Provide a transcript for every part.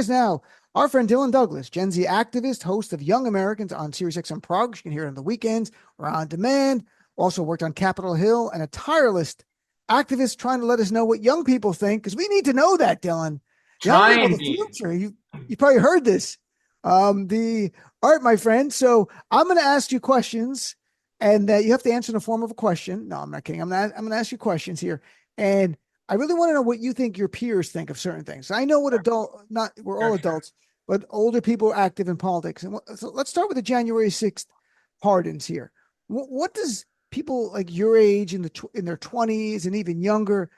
us now, our friend Dylan Douglas, Gen Z activist, host of Young Americans on SiriusXM Prog. You can hear it on the weekends or on demand. Also worked on Capitol Hill and a tireless activist trying to let us know what young people think, because we need to know that, Dylan. Young people, Trying, the Dean. future. You probably heard this. The art, my friend. So I'm going to ask you questions, and you have to answer in the form of a question. No, I'm not kidding. I'm going to ask you questions here, and I really want to know what you think your peers think of certain things. I know what we're all Sure. adults, but older people are active in politics. And so let's start with the January 6th pardons here. What does people like your age in their 20s and even younger,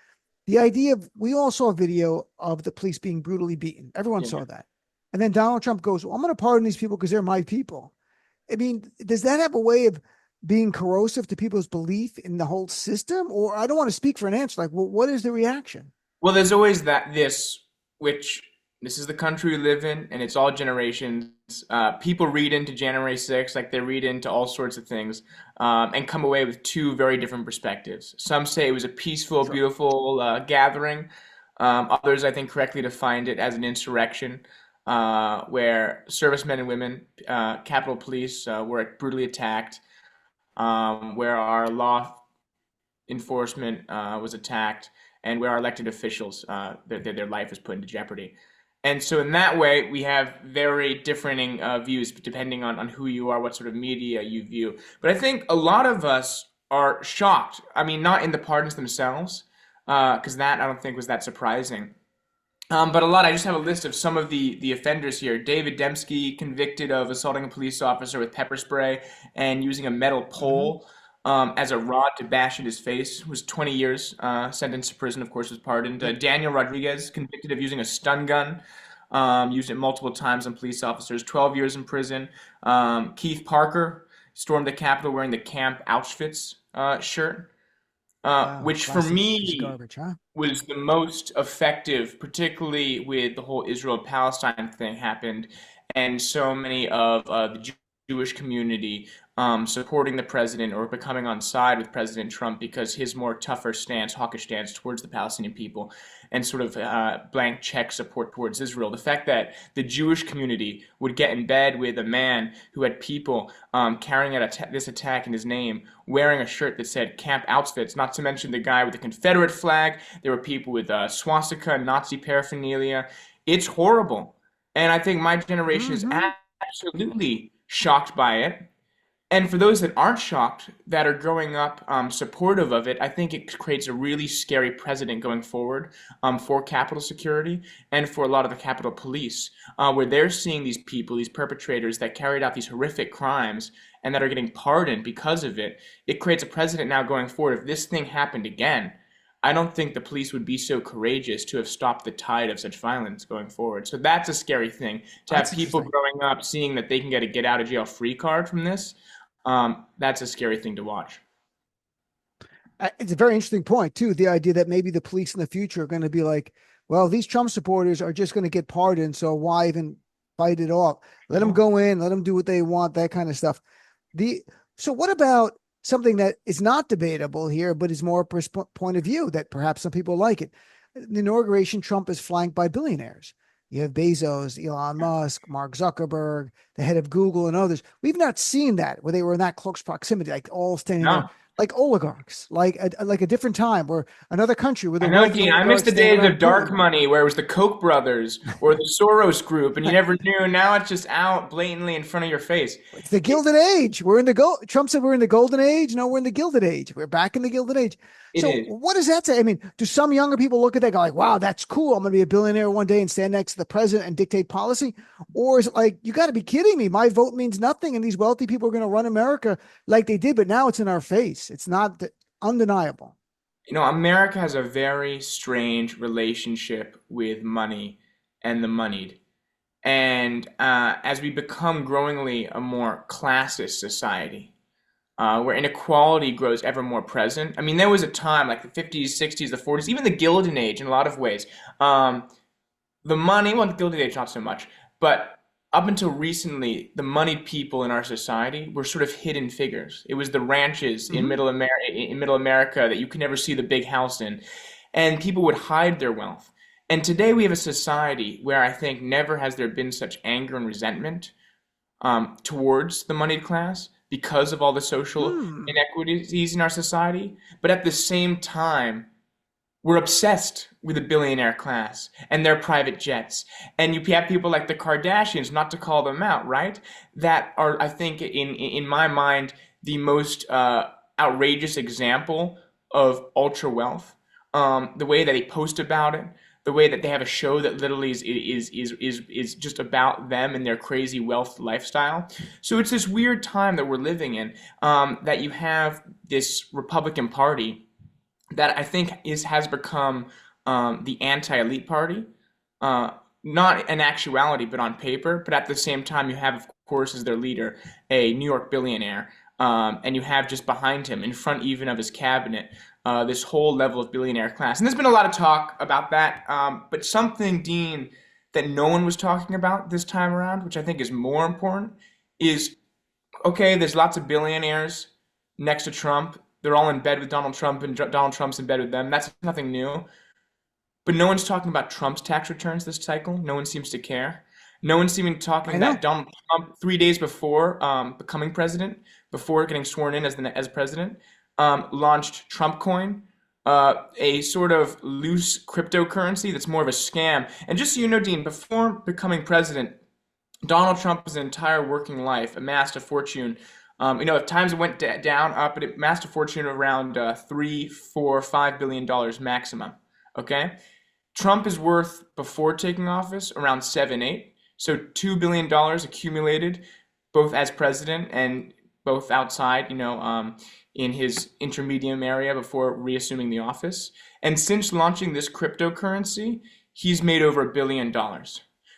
the idea of, we all saw a video of the police being brutally beaten. Everyone Yeah. saw that. And then Donald Trump goes, well, I'm going to pardon these people because they're my people. I mean, does that have a way of being corrosive to people's belief in the whole system? Or I don't want to speak for an answer. Like, well, what is the reaction? Well, there's always which this is the country we live in, and it's all generations. People read into January 6th like they read into all sorts of things, and come away with two very different perspectives. Some say it was a peaceful, Sure. beautiful gathering. Others, I think, correctly defined it as an insurrection, where servicemen and women, Capitol Police, were brutally attacked, where our law enforcement was attacked, and where our elected officials, their life was put into jeopardy. And so, in that way, we have very differing views depending on who you are, what sort of media you view. But I think a lot of us are shocked. I mean, not in the pardons themselves, because that I don't think was that surprising. But a lot. I just have a list of some of the offenders here. David Dembski, convicted of assaulting a police officer with pepper spray and using a metal Mhm. pole as a rod to bash in his face, was 20 years sentenced to prison. Of course, was pardoned. Yep. Daniel Rodriguez, convicted of using a stun gun, used it multiple times on police officers, 12 years in prison. Keith Parker stormed the Capitol wearing the Camp Auschwitz shirt, Wow. which for Classic piece of me garbage, huh? was the most effective, particularly with the whole Israel-Palestine thing happened, and so many of the Jewish community supporting the president or becoming on side with President Trump because his more tougher stance, hawkish stance towards the Palestinian people, and sort of blank check support towards Israel. The fact that the Jewish community would get in bed with a man who had people carrying out this attack in his name, wearing a shirt that said Camp Auschwitz, not to mention the guy with the Confederate flag. There were people with swastika, Nazi paraphernalia. It's horrible. And I think my generation is Hmm. absolutely shocked by it. And for those that aren't shocked, that are growing up supportive of it, I think it creates a really scary precedent going forward for Capitol security and for a lot of the Capitol Police, where they're seeing these people, these perpetrators that carried out these horrific crimes and that are getting pardoned because of it. It creates a precedent now going forward. If this thing happened again, I don't think the police would be so courageous to have stopped the tide of such violence going forward. So that's a scary thing to have That's people interesting. growing up seeing that they can get a get out of jail free card from this. That's a scary thing to watch. It's a very interesting point too. The idea that maybe the police in the future are going to be like, well, these Trump supporters are just going to get pardoned, so why even fight it off? Let them Yeah. go in, let them do what they want, that kind of stuff. The So what about something that is not debatable here, but is more a point of view that perhaps some people like it? The inauguration, Trump is flanked by billionaires. You have Bezos, Elon Musk, Mark Zuckerberg, the head of Google, and others. We've not seen that where they were in that close proximity, like all standing there, No, like oligarchs, like a different time where another country where the I know, wealthy Dean. I miss oligarchs the stand days of around dark Putin. money where it was the Koch brothers or the Soros group, and you never knew. Now it's just out blatantly in front of your face. It's the It, Gilded Age. We're in the gold. Trump said we're in the Golden Age. No, we're in the Gilded Age. We're back in the Gilded Age. it So, is. what does that say? I mean, do some younger people look at that and go like, "Wow, that's cool. I'm going to be a billionaire one day and stand next to the president and dictate policy," or is it like, "You got to be kidding me? My vote means nothing, and these wealthy people are going to run America like they did, but now it's in our face. It's not undeniable." America has a very strange relationship with money and the moneyed. And as we become growingly a more classist society, where inequality grows ever more present. I mean, there was a time like the 50s, 60s, the 40s, even the Gilded Age in a lot of ways. Um, the money, well, the Gilded Age not so much, but up until recently, the moneyed people in our society were sort of hidden figures. It was the ranches Mm-hmm. in Middle America that you could never see the big house in, and people would hide their wealth. And today we have a society where I think never has there been such anger and resentment towards the moneyed class because of all the social Hmm. inequities in our society. But at the same time, we're obsessed with the billionaire class and their private jets. And you have people like the Kardashians, not to call them out, right? That are, I think, in my mind, the most outrageous example of ultra wealth. The way that they post about it, the way that they have a show that literally is just about them and their crazy wealth lifestyle. So it's this weird time that we're living in, that you have this Republican Party that I think has become the anti-elite party, uh, not in actuality, but on paper. But at the same time, you have, of course, as their leader, a New York billionaire, and you have just behind him, in front even of his cabinet, this whole level of billionaire class. And there's been a lot of talk about that. But something, Dean, that no one was talking about this time around, which I think is more important, is okay, there's lots of billionaires next to Trump. They're all in bed with Donald Trump, and Donald Trump's in bed with them. That's nothing new. But no one's talking about Trump's tax returns this cycle. No one seems to care. No one's even I talking that know. Donald Trump, 3 days before becoming president, before getting sworn in as president, launched Trump Coin, a sort of loose cryptocurrency that's more of a scam. And just so you know, Dean, before becoming president, Donald Trump, his entire working life, amassed a fortune. At times it went down, up, but it amassed a fortune of around three, four, $5 billion maximum. Okay, Trump is worth before taking office around 7, 8. So $2 billion accumulated, both as president and both outside. In his intermediate area before reassuming the office. And since launching this cryptocurrency, he's made over $1 billion.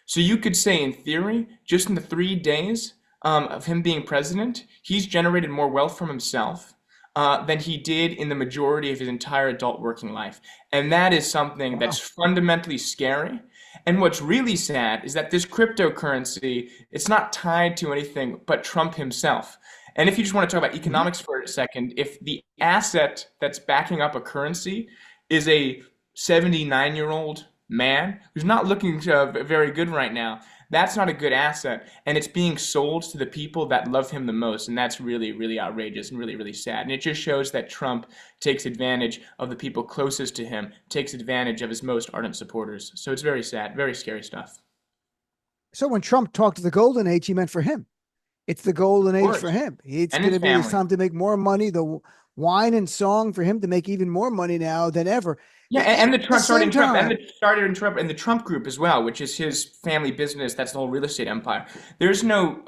So you could say, in theory, just in the 3 days of him being president, he's generated more wealth from himself than he did in the majority of his entire adult working life. And that is something that's Wow. fundamentally scary. And what's really sad is that this cryptocurrency, it's not tied to anything but Trump himself. And if you just want to talk about Mhm. economics for a second, if the asset that's backing up a currency is a 79-year-old man who's not looking very good right now, that's not a good asset. And it's being sold to the people that love him the most. And that's really, really outrageous and really, really sad. And it just shows that Trump takes advantage of the people closest to him, takes advantage of his most ardent supporters. So it's very sad, very scary stuff. So when Trump talked to the golden age, he meant for him. It's the golden Of age for course. him. It's And going his to be his family. time to make more money. The wine and song for him to make even more money now than ever. Yeah, At and the the Trump same starting Trump and time, the started in Trump and the Trump Group as well, which is his family business. That's the whole real estate empire. There's no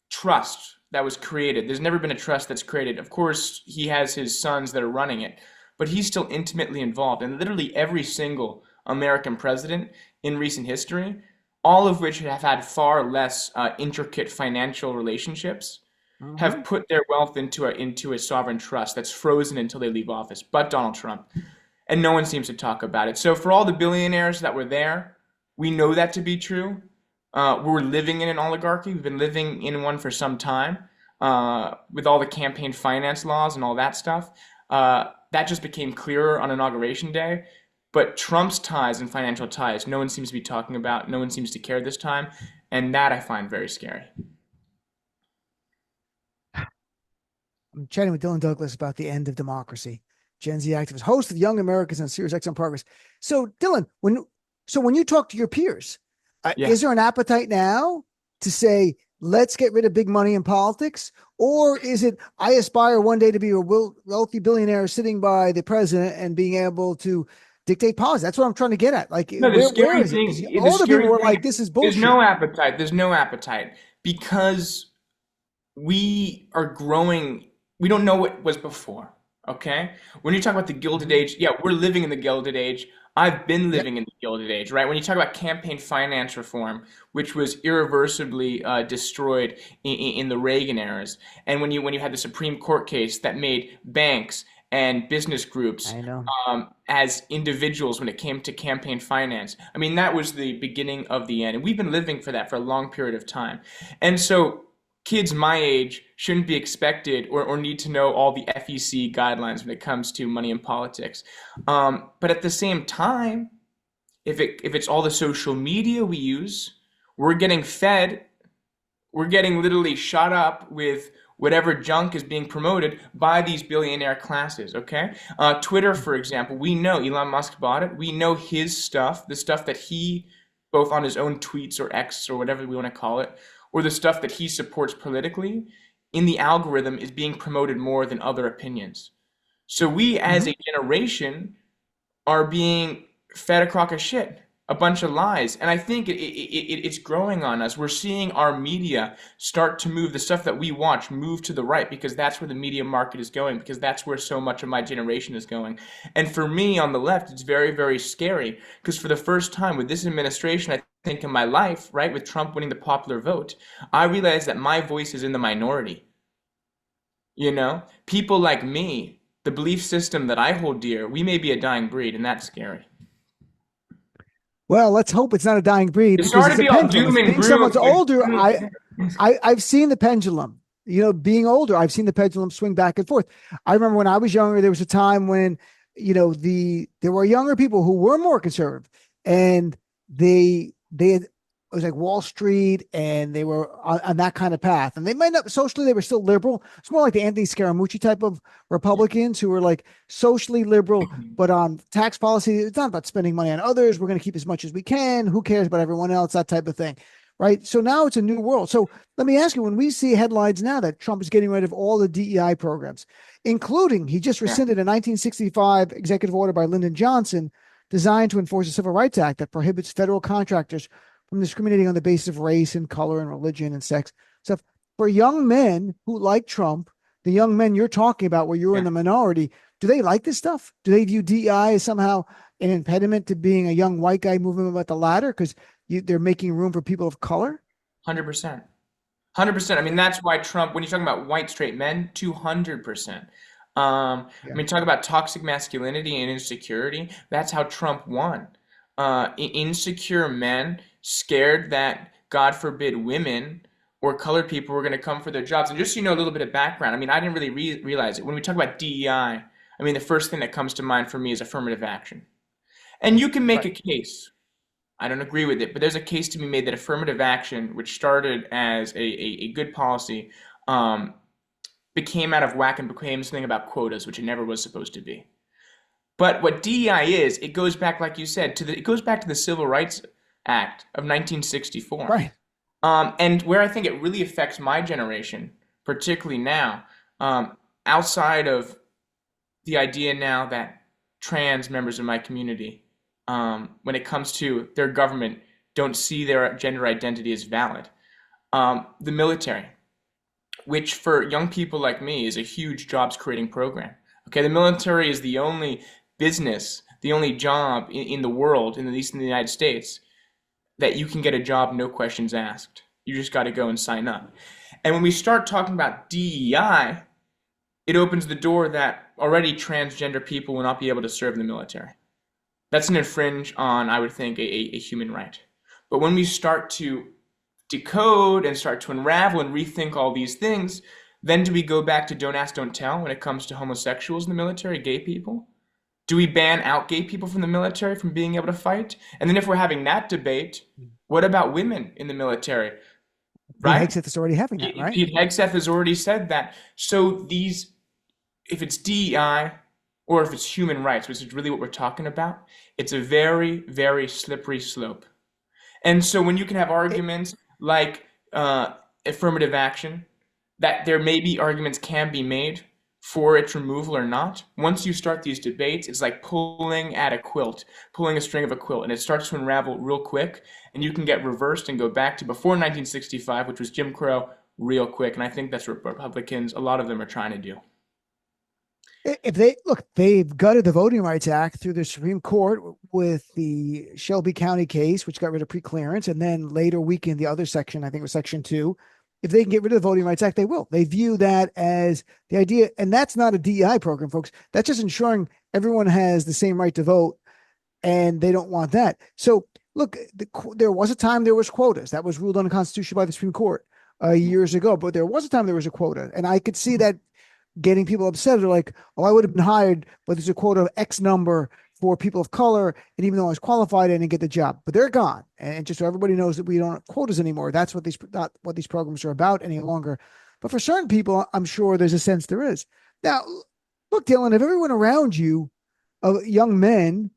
trust that was created. There's never been a trust that's created. Of course, he has his sons that are running it, but he's still intimately involved. And literally every single American president in recent history, all of which have had far less intricate financial relationships, have mhm. put their wealth into a sovereign trust that's frozen until they leave office. But Donald Trump, and no one seems to talk about it. So for all the billionaires that were there, we know that to be true. We're living in an oligarchy. We've been living in one for some time, with all the campaign finance laws and all that stuff. That just became clearer on Inauguration Day. But Trump's ties and financial ties, no one seems to be talking about. No one seems to care this time. And that I find very scary. I'm chatting with Dylan Douglas about the end of democracy. Gen Z activist, host of Young Americans on SiriusXM Progress. So, Dylan, when you talk to your peers, Yeah. is there an appetite now to say, let's get rid of big money in politics? Or is it, I aspire one day to be a wealthy billionaire sitting by the president and being able to dictate policy? That's what I'm trying to get at. Like, No, the where scary is it? Because thing, the all the people scary were thing, like, this is there's no bullshit. appetite. There's no appetite because we are growing. We don't know what was before. Okay? When you talk about the Gilded Mhm. Age, yeah, we're living in the Gilded Age. I've been Yep. living in the Gilded Age, right? When you talk about campaign finance reform, which was irreversibly destroyed in the Reagan eras, and when you had the Supreme Court case that made banks and business groups I know. as individuals when it came to campaign finance, I mean, that was the beginning of the end. And we've been living for that for a long period of time. And so kids my age shouldn't be expected or need to know all the FEC guidelines when it comes to money in politics. But at the same time, if it's all the social media we use, we're getting fed, we're getting literally shot up with whatever junk is being promoted by these billionaire classes, okay? Twitter, for example, we know Elon Musk bought it. We know his stuff, the stuff that he, both on his own tweets or X or whatever we want to call it, or the stuff that he supports politically, in the algorithm is being promoted more than other opinions. So we as Mhm. a generation are being fed a crock of shit, a bunch of lies. And I think it's growing on us. We're seeing our media start to move, the stuff that we watch, move to the right, because that's where the media market is going, because that's where so much of my generation is going. And for me on the left, it's very, very scary, because for the first time with this administration, I think in my life, right, with Trump winning the popular vote, I realized that my voice is in the minority. You know, people like me, the belief system that I hold dear, we may be a dying breed, and that's scary. Well, let's hope it's not a dying breed It's because sorry it's to a be all pendulum. doom It's and being gloom. someone's older. I've seen the pendulum. Being older, I've seen the pendulum swing back and forth. I remember when I was younger, there was a time when there were younger people who were more conservative, and they had, it was like Wall Street, and they were on that kind of path. And they might not socially, they were still liberal. It's more like the Anthony Scaramucci type of Republicans who were like socially liberal, but on tax policy, it's not about spending money on others. We're going to keep as much as we can. Who cares about everyone else? That type of thing. Right. So now it's a new world. So let me ask you, when we see headlines now that Trump is getting rid of all the DEI programs, including he just Yeah, rescinded a 1965 executive order by Lyndon Johnson designed to enforce the Civil Rights Act that prohibits federal contractors from discriminating on the basis of race and color and religion and sex stuff. For young men who like Trump, the young men you're talking about where you're in yeah, the minority, do they like this stuff? Do they view DEI as somehow an impediment to being a young white guy moving up the ladder because they're making room for people of color? 100%. 100%. I mean, that's why Trump, when you're talking about white straight men, 200%. I Yeah. mean, talk about toxic masculinity and insecurity. That's how Trump won. Insecure men scared that, God forbid, women or colored people were going to come for their jobs. And just so you know a little bit of background, I mean, I didn't really realize it. When we talk about DEI, I mean, the first thing that comes to mind for me is affirmative action. And you can make Right. a case. I don't agree with it, but there's a case to be made that affirmative action, which started as a good policy, um, became out of whack and became something about quotas, which it never was supposed to be. But what DEI is, it goes back, like you said, it goes back to the Civil Rights Act of 1964. Right. And where I think it really affects my generation, particularly now, outside of the idea now that trans members of my community, when it comes to their government, don't see their gender identity as valid. The military, which for young people like me is a huge jobs creating program. Okay, the military is the only business, the only job in the world, at least in the United States, that you can get a job no questions asked. You just got to go and sign up. And when we start talking about DEI, it opens the door that already transgender people will not be able to serve in the military. That's an infringe on, I would think, a human right. But when we start to decode and start to unravel and rethink all these things, then do we go back to don't ask, don't tell when it comes to homosexuals in the military, gay people? Do we ban out gay people from the military from being able to fight? And then if we're having that debate, what about women in the military, Pete right? Hegseth is already having that, right? Pete Hegseth has already said that. So these, if it's DEI or if it's human rights, which is really what we're talking about, it's a very, very slippery slope. And so when you can have It, arguments like affirmative action, that there may be arguments can be made for its removal or not. Once you start these debates, it's like pulling at a quilt, pulling a string of a quilt, and it starts to unravel real quick, and you can get reversed and go back to before 1965, which was Jim Crow, real quick. And I think that's what Republicans, a lot of them are trying to do. if they look, they've gutted the Voting Rights Act through the Supreme Court with the Shelby County case, which got rid of preclearance, and then later weakened the other section. I think it was Section 2. If they can get rid of the Voting Rights Act, they will. They view that as the idea, and that's not a DEI program, folks. That's just ensuring everyone has the same right to vote, and they don't want that. So, look, there was a time there was quotas that was ruled unconstitutional by the Supreme Court years ago, but there was a time there was a quota, and I could see that getting people upset. They're like, "Oh, I would have been hired, but there's a quota of X number for people of color. And even though I was qualified, I didn't get the job, but they're gone. And just so everybody knows that we don't have quotas anymore. That's what not what these programs are about any longer. But for certain people, I'm sure there's a sense there is. Now, look, Dylan, if everyone around you, young men,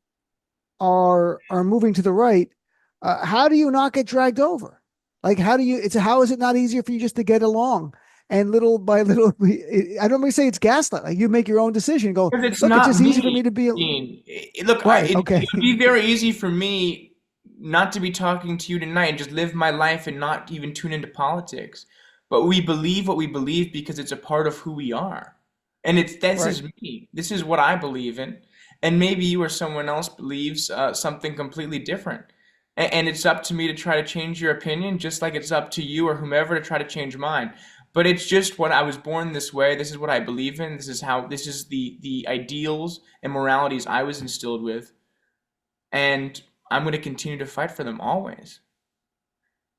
are moving to the right, how do you not get dragged over? Like, how is it not easier for you just to get along? And little by little, I don't want to say it's gaslight. Like you make your own decision. Go, Because it's look, it's not just easy for me, me to be Dean. Look, right. it Okay. would be very easy for me not to be talking to you tonight and just live my life and not even tune into politics. But we believe what we believe because it's a part of who we are. And this Right. is me. This is what I believe in. And maybe you or someone else believes something completely different. And it's up to me to try to change your opinion, just like it's up to you or whomever to try to change mine. But it's just what I was born this way. This is what I believe in. This is the ideals and moralities I was instilled with. And I'm going to continue to fight for them always.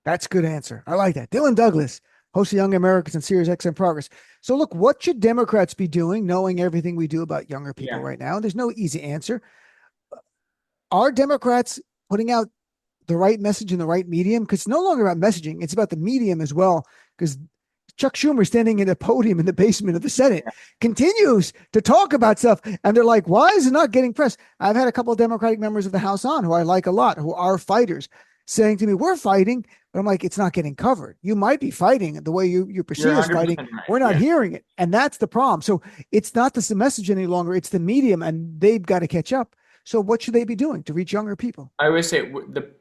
That's a good answer. I like that. Dylan Douglas, host of Young Americans on SiriusXM Progress. So, look, what should Democrats be doing, knowing everything we do about younger people Yeah. right now? There's no easy answer. Are Democrats putting out the right message in the right medium? Because it's no longer about messaging, it's about the medium as well. Because Chuck Schumer, standing in a podium in the basement of the Senate, continues to talk about stuff. And they're like, why is it not getting press? I've had a couple of Democratic members of the House on who I like a lot, who are fighters, saying to me, we're fighting. But I'm like, it's not getting covered. You might be fighting the way you You're perceive as fighting. 100% right. We're not Yeah. hearing it. And that's the problem. So it's not the message any longer. It's the medium, and they've got to catch up. So what should they be doing to reach younger people? I always say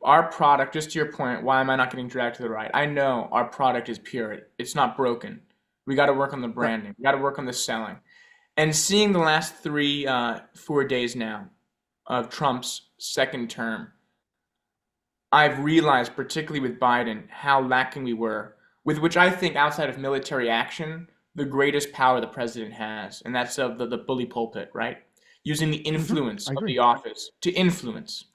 our product, just to your point, why am I not getting dragged to the right? I know our product is pure. It's not broken. We got to work on the Right. branding. We got to work on the selling. And seeing the last 4 days now of Trump's second term, I've realized, particularly with Biden, how lacking we were, with which I think outside of military action, the greatest power the president has, and that's of the bully pulpit, right? Using the influence I of agree. the office to influence.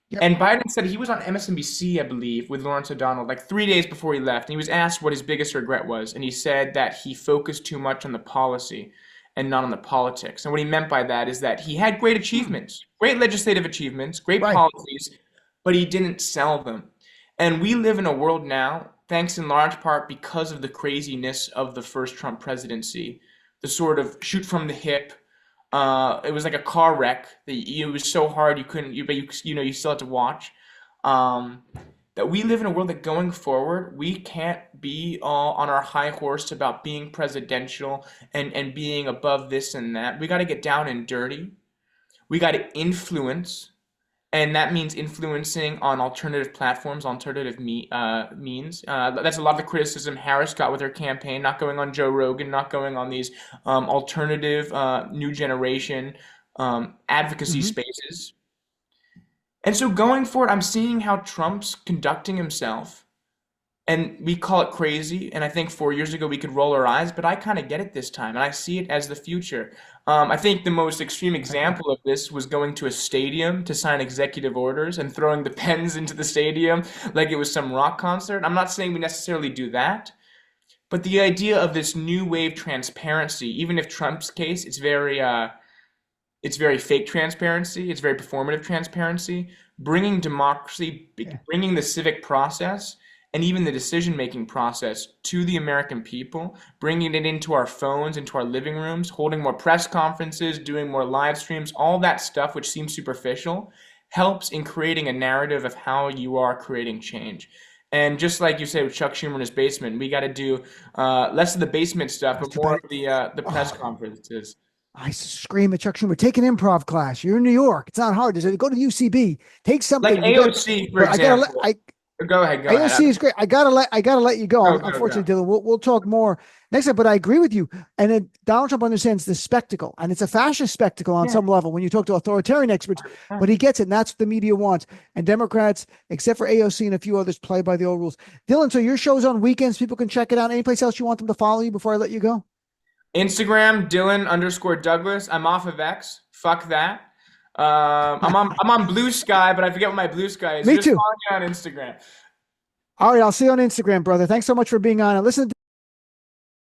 Yep. And Biden said he was on MSNBC, I believe, with Lawrence O'Donnell, like 3 days before he left. And he was asked what his biggest regret was. And he said that he focused too much on the policy and not on the politics. And what he meant by that is that he had great achievements, great legislative achievements, great Right. policies, but he didn't sell them. And we live in a world now, thanks in large part because of the craziness of the first Trump presidency, the sort of shoot from the hip. It was like a car wreck. It was so hard you couldn't. You still had to watch. Um, that we live in a world that going forward, we can't be all on our high horse about being presidential and being above this and that. We got to get down and dirty. We got to influence, and that means influencing on alternative platforms, alternative means. That's a lot of the criticism Harris got with her campaign, not going on Joe Rogan, not going on these alternative, new generation advocacy Mm-hmm. spaces. And so going forward, I'm seeing how Trump's conducting himself, and we call it crazy. And I think 4 years ago we could roll our eyes, but I kind of get it this time, and I see it as the future. I think the most extreme I agree. example of this was going to a stadium to sign executive orders and throwing the pens into the stadium like it was some rock concert. I'm not saying we necessarily do that, but the idea of this new wave transparency, even if Trump's case, it's very fake transparency. It's very performative transparency. Bringing democracy, Yeah. bringing the civic process, and even the decision-making process to the American people, bringing it into our phones, into our living rooms, holding more press conferences, doing more live streams, all that stuff, which seems superficial, helps in creating a narrative of how you are creating change. And just like you said with Chuck Schumer in his basement, we got to do less of the basement stuff, That's but too more bad. of the press Oh, conferences. I scream at Chuck Schumer, take an improv class. You're in New York. It's not hard. Go to UCB. Take Like something. You got, AOC, for but I gotta let example. Go ahead, go ahead. AOC is great. I gotta let you go. Go, go, go. Unfortunately, Dylan, we'll talk more next time. But I agree with you. And then Donald Trump understands the spectacle, and it's a fascist spectacle on Yeah. some level when you talk to authoritarian experts. But he gets it, and that's what the media wants. And Democrats, except for AOC and a few others, play by the old rules. Dylan, so your show's on weekends. People can check it out. Any place else you want them to follow you before I let you go? Instagram, Dylan_Douglas. I'm off of X. Fuck that. I'm on Blue Sky, but I forget what my Blue Sky is. Me Just too. follow me on Instagram. All right, I'll see you on Instagram, brother. Thanks so much for being on. And listen to